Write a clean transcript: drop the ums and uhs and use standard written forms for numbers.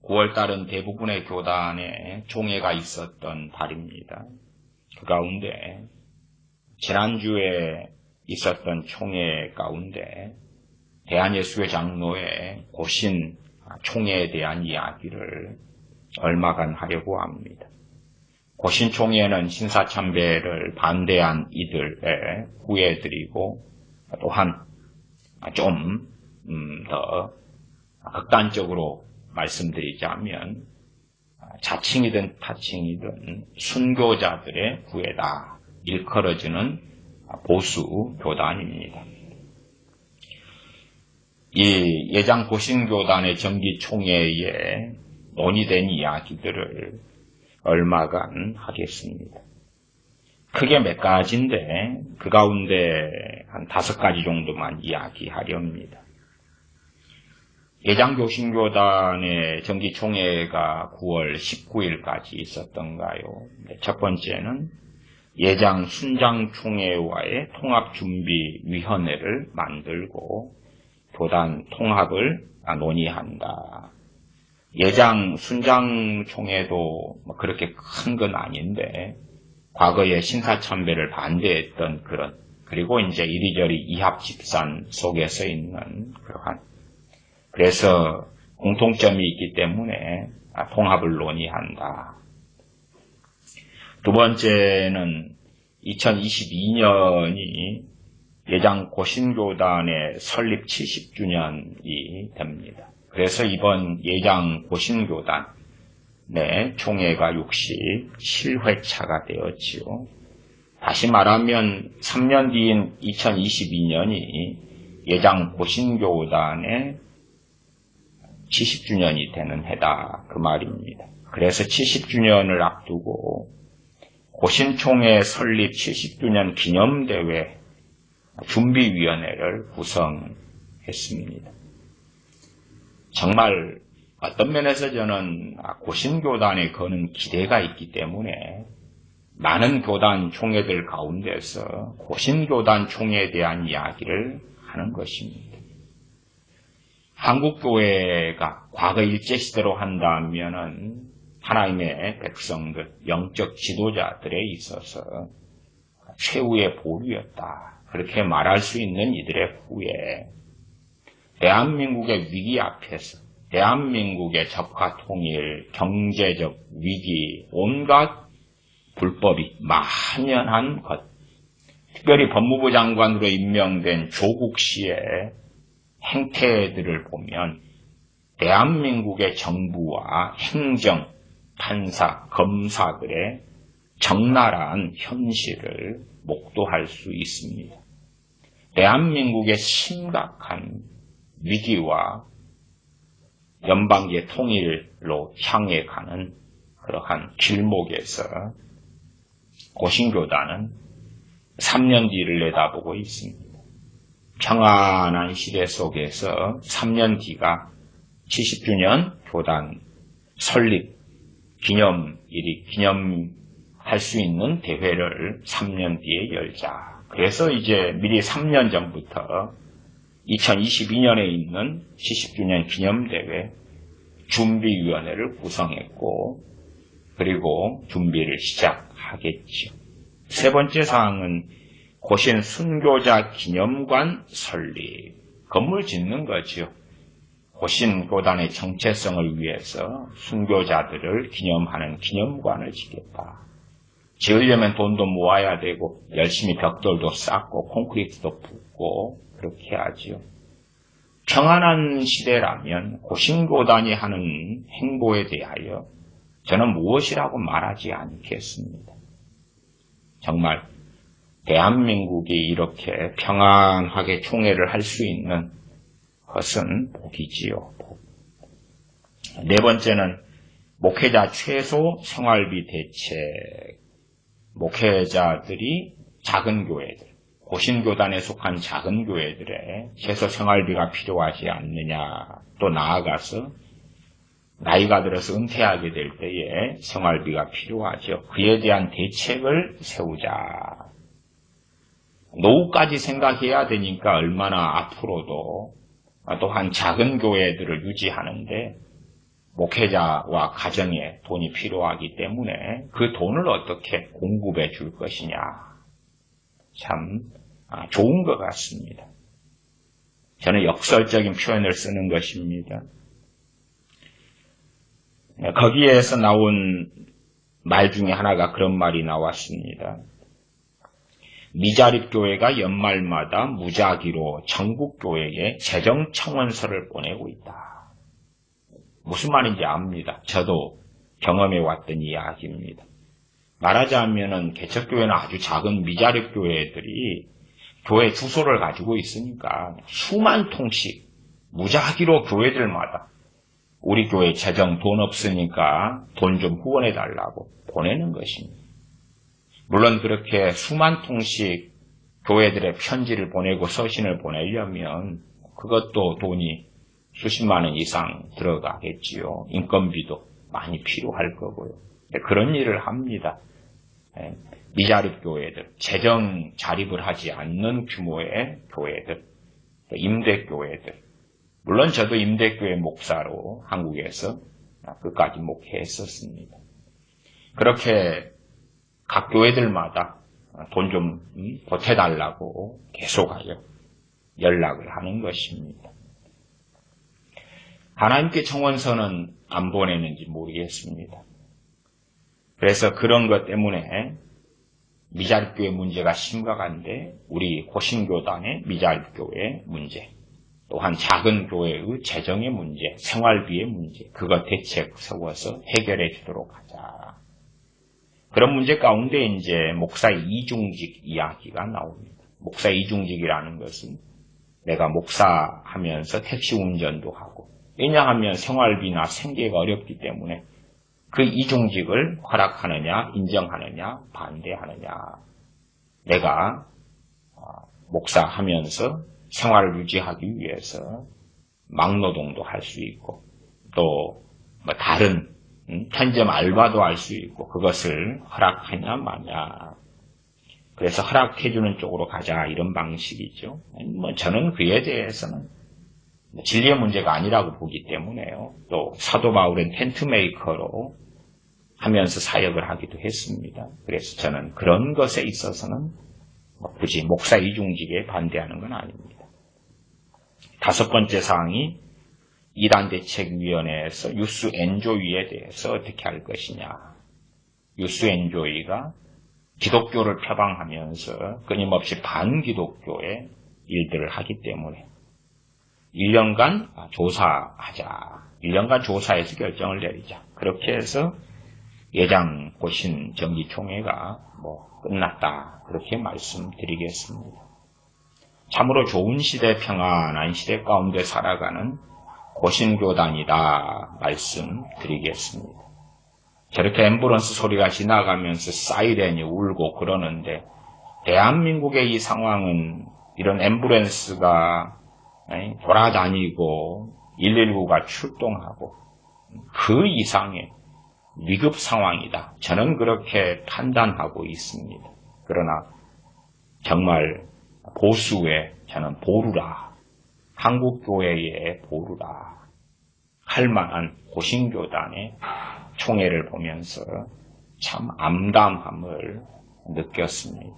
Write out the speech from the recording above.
9월달은 대부분의 교단에 총회가 있었던 달입니다. 그 가운데 지난주에 있었던 총회 가운데 대한예수교 장로의 고신 총회에 대한 이야기를 얼마간 하려고 합니다. 고신 총회는 신사참배를 반대한 이들의 후회드리고 또한 좀 더 극단적으로 말씀드리자면 자칭이든 타칭이든 순교자들의 후회다 일컬어지는 보수 교단입니다. 이 예장 고신교단의 정기총회에 논의된 이야기들을 얼마간 하겠습니다. 크게 몇 가지인데 그 가운데 한 5가지 정도만 이야기하려 합니다. 예장고신교단의 정기총회가 9월 19일까지 있었던가요? 첫 번째는 예장 순장총회와의 통합준비위원회를 만들고 교단 통합을 논의한다. 예장 순장총회도 그렇게 큰 건 아닌데 과거에 신사참배를 반대했던 그리고 이제 이리저리 이합집산 속에서 있는 그래서 공통점이 있기 때문에 통합을 논의한다. 두 번째는 2022년이 예장 고신교단의 설립 70주년이 됩니다. 그래서 이번 예장 고신교단의 총회가 67회차가 되었지요. 다시 말하면 3년 뒤인 2022년이 예장 고신교단의 70주년이 되는 해다 그 말입니다. 그래서 70주년을 앞두고 고신총회 설립 70주년 기념대회 준비위원회를 구성했습니다. 정말 어떤 면에서 저는 고신교단에 거는 기대가 있기 때문에 많은 교단 총회들 가운데서 고신교단 총회에 대한 이야기를 하는 것입니다. 한국교회가 과거 일제시대로 한다면은 하나님의 백성들, 영적 지도자들에 있어서 최후의 보루였다. 그렇게 말할 수 있는 이들의 후에 대한민국의 위기 앞에서 대한민국의 적화 통일, 경제적 위기, 온갖 불법이 만연한 것, 특별히 법무부 장관으로 임명된 조국 씨의 행태들을 보면 대한민국의 정부와 행정, 판사, 검사들의 적나라한 현실을 목도할 수 있습니다. 대한민국의 심각한 위기와 연방제 통일로 향해 가는 그러한 길목에서 고신교단은 3년 뒤를 내다보고 있습니다. 평안한 시대 속에서 3년 뒤가 70주년 교단 설립 기념할 수 있는 대회를 3년 뒤에 열자. 그래서 이제 미리 3년 전부터 2022년에 있는 70주년 기념대회 준비위원회를 구성했고 그리고 준비를 시작하겠죠. 세 번째 사항은 고신 순교자 기념관 설립, 건물 짓는 거죠. 고신 교단의 정체성을 위해서 순교자들을 기념하는 기념관을 짓겠다. 지으려면 돈도 모아야 되고 열심히 벽돌도 쌓고 콘크리트도 붓고 그렇게 하지요. 평안한 시대라면 고신교단이 하는 행보에 대하여 저는 무엇이라고 말하지 않겠습니다. 정말 대한민국이 이렇게 평안하게 총회를 할 수 있는 것은 복이지요. 네 번째는 목회자 최소 생활비 대책. 목회자들이 작은 교회들, 고신교단에 속한 작은 교회들의 최소 생활비가 필요하지 않느냐, 또 나아가서 나이가 들어서 은퇴하게 될 때에 생활비가 필요하죠. 그에 대한 대책을 세우자. 노후까지 생각해야 되니까 얼마나 앞으로도 또한 작은 교회들을 유지하는데 목회자와 가정에 돈이 필요하기 때문에 그 돈을 어떻게 공급해 줄 것이냐. 참 좋은 것 같습니다. 저는 역설적인 표현을 쓰는 것입니다. 거기에서 나온 말 중에 하나가 그런 말이 나왔습니다. 미자립교회가 연말마다 무작위로 전국교회에 재정청원서를 보내고 있다. 무슨 말인지 압니다. 저도 경험해 왔던 이야기입니다. 말하자면은 개척교회는 아주 작은 미자립교회들이 교회 주소를 가지고 있으니까 수만 통씩 무작위로 교회들마다 우리 교회 재정 돈 없으니까 돈 좀 후원해 달라고 보내는 것입니다. 물론 그렇게 수만 통씩 교회들의 편지를 보내고 서신을 보내려면 그것도 돈이 수십만 원 이상 들어가겠지요. 인건비도 많이 필요할 거고요. 그런 일을 합니다. 미자립 교회들, 재정 자립을 하지 않는 규모의 교회들, 임대교회들. 물론 저도 임대교회 목사로 한국에서 끝까지 목회했었습니다. 그렇게 각 교회들마다 돈 좀 보태달라고 계속하여 연락을 하는 것입니다. 하나님께 청원서는 안 보내는지 모르겠습니다. 그래서 그런 것 때문에 미자립교회 문제가 심각한데 우리 호신교단의 미자립교회 문제, 또한 작은 교회의 재정의 문제, 생활비의 문제, 그것 대책 세워서 해결해 주도록 하자. 그런 문제 가운데 이제 목사 이중직 이야기가 나옵니다. 목사 이중직이라는 것은 내가 목사하면서 택시 운전도 하고, 왜냐하면 생활비나 생계가 어렵기 때문에 그 이중직을 허락하느냐, 인정하느냐, 반대하느냐. 내가 목사하면서 생활을 유지하기 위해서 막노동도 할 수 있고 또 다른 편의점 알바도 할 수 있고 그것을 허락하냐 마냐. 그래서 허락해주는 쪽으로 가자 이런 방식이죠. 저는 그에 대해서는 진리의 문제가 아니라고 보기 때문에요. 또 사도 바울은 텐트메이커로 하면서 사역을 하기도 했습니다. 그래서 저는 그런 것에 있어서는 굳이 목사 이중직에 반대하는 건 아닙니다. 다섯 번째 사항이 이단대책위원회에서 유스 엔조이에 대해서 어떻게 할 것이냐. 유스 엔조이가 기독교를 표방하면서 끊임없이 반기독교의 일들을 하기 때문에 1년간 조사하자. 1년간 조사해서 결정을 내리자. 그렇게 해서 예장 고신 정기총회가 끝났다. 그렇게 말씀드리겠습니다. 참으로 좋은 시대, 평안한 시대 가운데 살아가는 고신교단이다 말씀드리겠습니다. 저렇게 앰뷸런스 소리가 지나가면서 사이렌이 울고 그러는데 대한민국의 이 상황은 이런 앰뷸런스가 돌아다니고 119가 출동하고 그 이상의 위급 상황이다. 저는 그렇게 판단하고 있습니다. 그러나 정말 보수의 저는 보루라, 한국교회의 보루라 할 만한 고신교단의 총회를 보면서 참 암담함을 느꼈습니다.